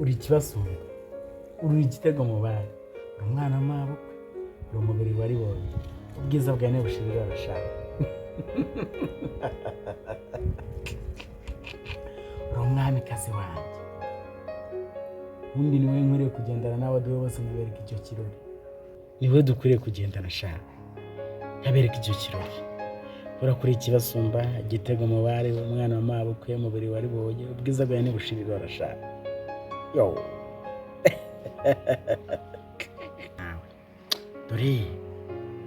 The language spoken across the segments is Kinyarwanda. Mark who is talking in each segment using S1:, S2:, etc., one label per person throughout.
S1: uri ikibasumba, uri igitego mu bari, uri umwana w'amabukwe, uri umubiri wari wonye, ubwiza bwawe ntibushirira arashaka. Uri umwamikazi wanjye, ubundi niwe nkwiriye kugendana n'abadiwe bose nkabereka icyo kirori, niwe dukwiriye kugendana shaka nkabereka icyo kirori. Urakuri ikibasumba, igitego mu bari, umwana w'amabukwe, umubiri wari wonye, ubwiza bwawe ntibushirira arashaka. Yo. Dore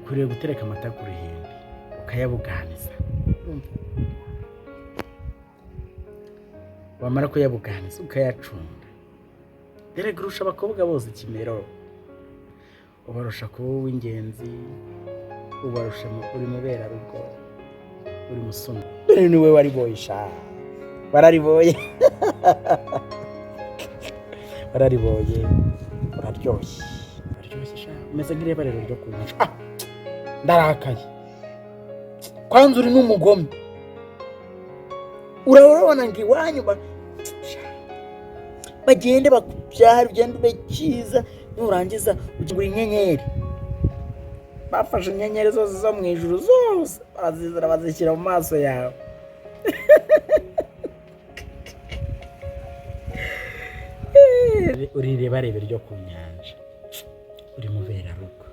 S1: kuriye gutereka amata ku ruhimbi ukayabuganiza, wamara kuyabuganiza ukayacunda. Dore gurusha abakobwa bose ikimero, ubarusha kuba uw'ingenzi, ubarusha uri mubera rugo, uri musuma. Dore niwe wariboye sha, warariboye. Warariboye, uraryoshye, uraryoshye sha, umeze nk'irebariro ryo kunywa. Ndarakaye, kwanza uri n'umugome, urabona ngo iwanyu bagende bakubyara, ugende ube cyiza, nurangiza ugura inyenyeri. Bafashe inyenyeri zose zo mu ijuru zose barazizana bazishyira mu maso yawe. Uri irebarebe ryo ku nyanja, uri mubera rugo,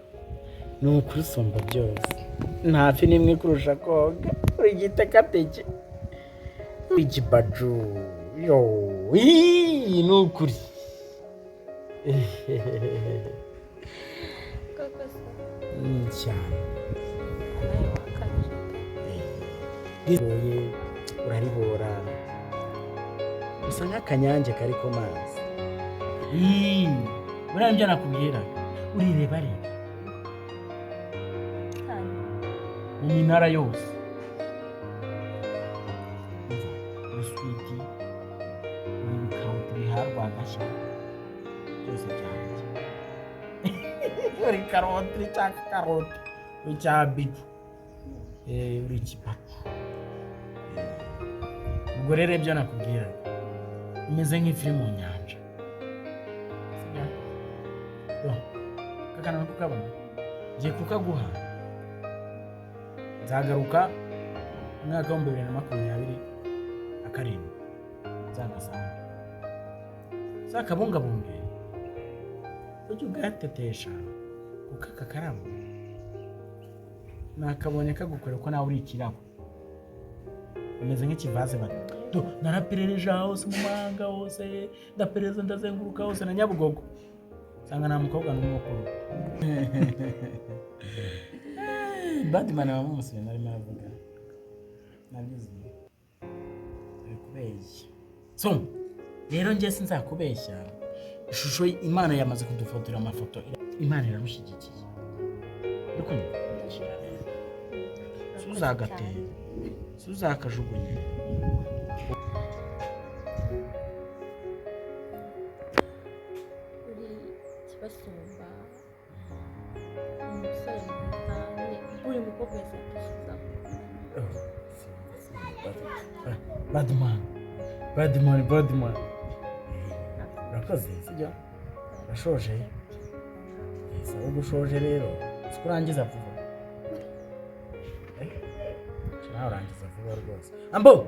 S1: ni ukuri usumba byose, nta fi n'imwe kurusha koga, uri igitekateke, uri ikibaju. Yo, ni ukuri. Cyane uraribora, usa nk'akanyange kari ku mazi. Buriya nibyo nakubwira, urirebarebe mu minara yose, uri switi, uri bikawutiri harwagashya byose byanjye. Uri karoti, uri cya karoti, uri cya bicu, uri ikipatu. Ubwo rero ibyo nakubwira umeze nk'ifi mu nyanja. Kakana kukabona ngiye kukaguha, nzagaruka umwaka wa 2027 nzagasanga, zakabungabunge ujye ugatetesha ukaka karabo, nakabonye kagukore ko nawe uri ikirabo, umeze nk'ikivaze. Bato naraperereje hose mu mahanga hose, ndapereza ndazenguruka hose na Nyabugogo, sanga nta mukobwa n'umukuru. Badman wamumusubira narimo aravuga, nabizi ari kubeshya. So rero njye sinzakubeshya, ishusho Imana yamaze kudufotora amafoto, Imana iramushyigikiye. Ariko suzagateye, suzakajugunye.
S2: Basumba umusore mwiza, buri mukobwa wese
S1: akishyuza. Badman urakoze sibyo? Urashoje? Saba gushoje rero sikurangiza vuba. Nawe urangiza vuba rwose. Ambo